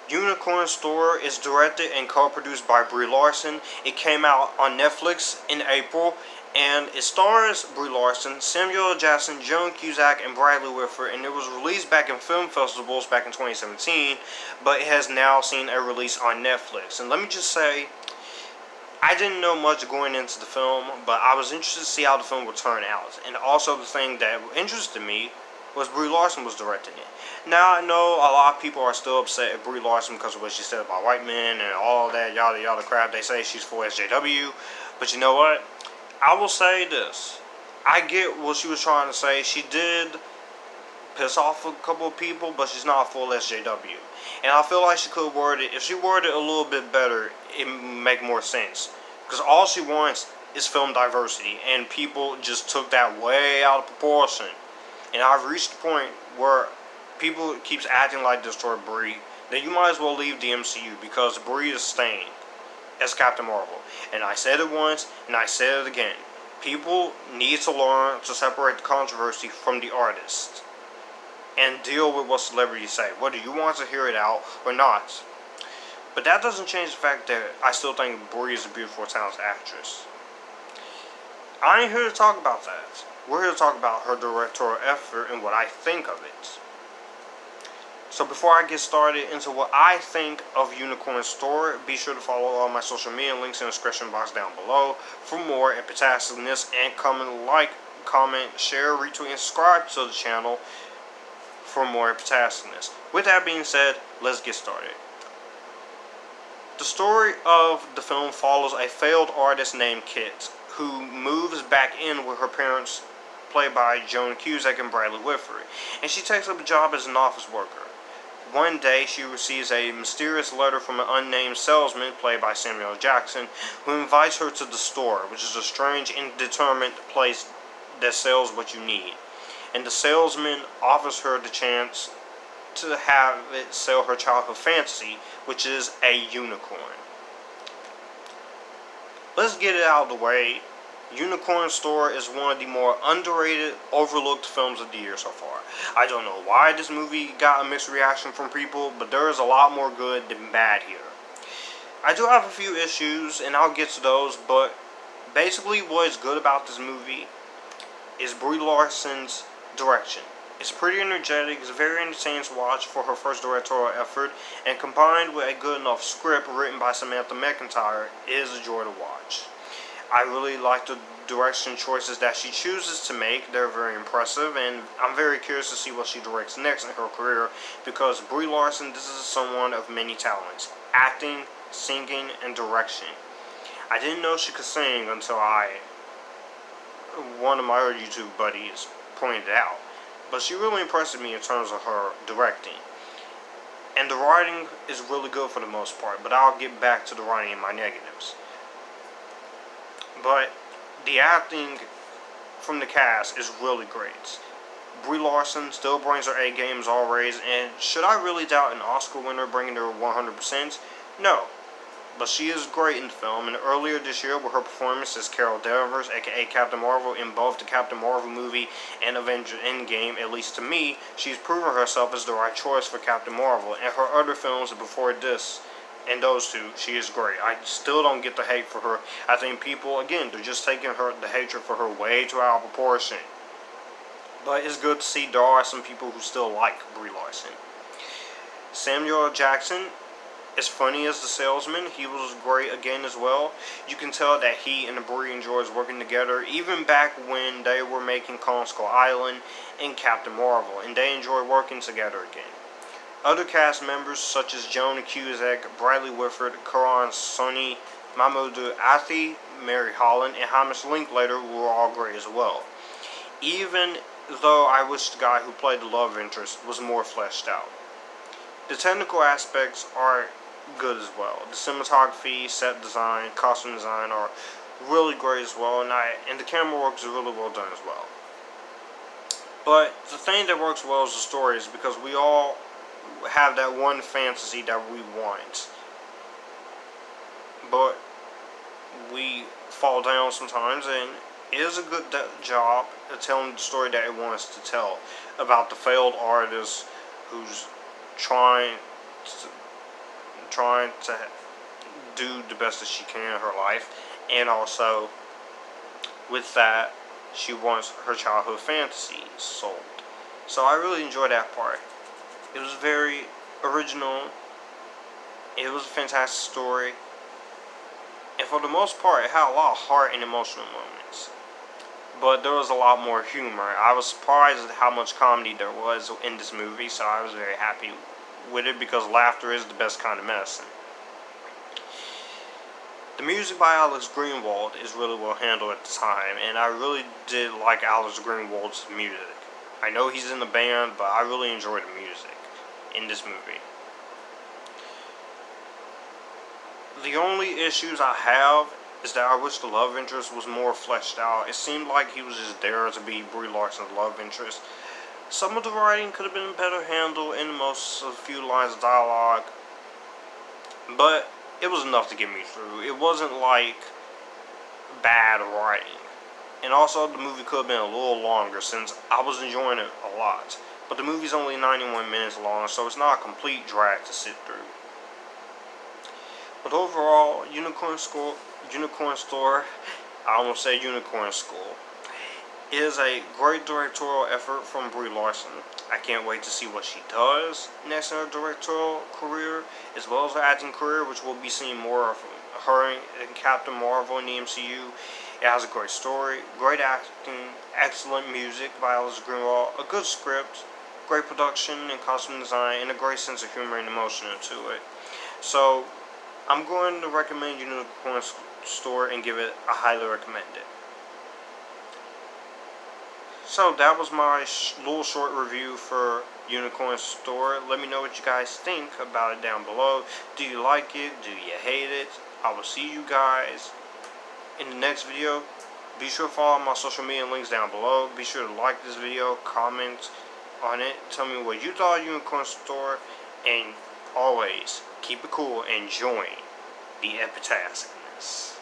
Unicorn Store is directed and co-produced by Brie Larson. It came out on Netflix in April, and it stars Brie Larson, Samuel L. Jackson, Joan, Cusack, and Bradley Whitford, and it was released back in film festivals back in 2017, but it has now seen a release on Netflix. And let me just say, I didn't know much going into the film, but I was interested to see how the film would turn out. And also the thing that interested me was Brie Larson was directing it. Now I know a lot of people are still upset at Brie Larson because of what she said about white men and all that yada yada crap. They say she's full SJW, but you know what? I will say this. I get what she was trying to say. She did piss off a couple of people, but she's not full SJW. And I feel like she could word it, if she worded it a little bit better, it would make more sense. Because all she wants is film diversity, and people just took that way out of proportion. And I've reached the point where people keeps acting like this toward Brie, then you might as well leave the MCU, because Brie is staying as Captain Marvel. And I said it once, and I said it again. People need to learn to separate the controversy from the artist and deal with what celebrities say, whether you want to hear it out or not. But that doesn't change the fact that I still think Brie is a beautiful, talented actress. I ain't here to talk about that. We're here to talk about her directorial effort and what I think of it. So before I get started into what I think of Unicorn Store, be sure to follow all my social media links in the description box down below for more epitasticness, and comment, share, retweet, and subscribe to the channel for more epitasticness. With that being said, let's get started. The story of the film follows a failed artist named Kit, who moves back in with her parents, played by Joan Cusack and Bradley Whitford, and she takes up a job as an office worker. One day, she receives a mysterious letter from an unnamed salesman, played by Samuel L. Jackson, who invites her to the store, which is a strange, indeterminate place that sells what you need. And the salesman offers her the chance to have it sell her childhood fantasy, which is a unicorn. Let's get it out of the way. Unicorn Store is one of the more underrated, overlooked films of the year so far. I don't know why this movie got a mixed reaction from people, but there is a lot more good than bad here. I do have a few issues, and I'll get to those, but basically what is good about this movie is Brie Larson's direction. It's pretty energetic, it's very entertaining to watch for her first directorial effort, and combined with a good enough script written by Samantha McIntyre, it is a joy to watch. I really like the direction choices that she chooses to make. They're very impressive, and I'm very curious to see what she directs next in her career, because Brie Larson, this is someone of many talents: acting, singing, and direction. I didn't know she could sing until one of my other YouTube buddies pointed it out, but she really impressed me in terms of her directing. And the writing is really good for the most part, but I'll get back to the writing and my negatives. But the acting from the cast is really great. Brie Larson still brings her A games always, and should I really doubt an Oscar winner bringing her 100%? No. But she is great in the film, and earlier this year with her performance as Carol Danvers, aka Captain Marvel, in both the Captain Marvel movie and Avengers Endgame, at least to me, she's proven herself as the right choice for Captain Marvel. And her other films before this, and those two, she is great. I still don't get the hate for her. I think people, again, they're just taking the hatred for her way too out of proportion. But it's good to see there are some people who still like Brie Larson. Samuel L. Jackson, as funny as the salesman, he was great again as well. You can tell that he and Brie enjoys working together, even back when they were making Kong Skull Island and Captain Marvel, and they enjoy working together again. Other cast members such as Joan Cusack, Bradley Whitford, Karan, Soni, Mamoudou, Athie, Mary Holland, and Hamish Linklater were all great as well. Even though I wish the guy who played the love interest was more fleshed out. The technical aspects are good as well. The cinematography, set design, costume design are really great as well, and the camera work is really well done as well. But the thing that works well is the story, is because we all have that one fantasy that we want, but we fall down sometimes, and it is a good job of telling the story that it wants to tell about the failed artist who's trying trying to do the best that she can in her life, and also with that, she wants her childhood fantasies sold. So I really enjoyed that part. It was very original. It was a fantastic story. And for the most part, it had a lot of heart and emotional moments. But there was a lot more humor. I was surprised at how much comedy there was in this movie, so I was very happy with it because laughter is the best kind of medicine. The music by Alex Greenwald is really well handled at the time, and I really did like Alex Greenwald's music. I know he's in the band, but I really enjoyed the music in this movie. The only issues I have is that I wish the love interest was more fleshed out. It seemed like he was just there to be Brie Larson's love interest. Some of the writing could have been better handled in most of a few lines of dialogue, but it was enough to get me through. It wasn't like bad writing. And also, the movie could have been a little longer since I was enjoying it a lot. But the movie's only 91 minutes long, so it's not a complete drag to sit through. But overall, Unicorn Store, I almost said Unicorn School, is a great directorial effort from Brie Larson. I can't wait to see what she does next in her directorial career, as well as her acting career, which we'll be seeing more of her and Captain Marvel in the MCU. It has a great story, great acting, excellent music by Alex Greenwald, a good script, great production and costume design, and a great sense of humor and emotion to it. So, I'm going to recommend Unicorn Store and give it a highly recommended. So that was my little short review for Unicorn Store. Let me know what you guys think about it down below. Do you like it? Do you hate it? I will see you guys in the next video. Be sure to follow my social media links down below. Be sure to like this video, comment on it, tell me what you thought of Unicorn Store, and always keep it cool and join the epitasticness.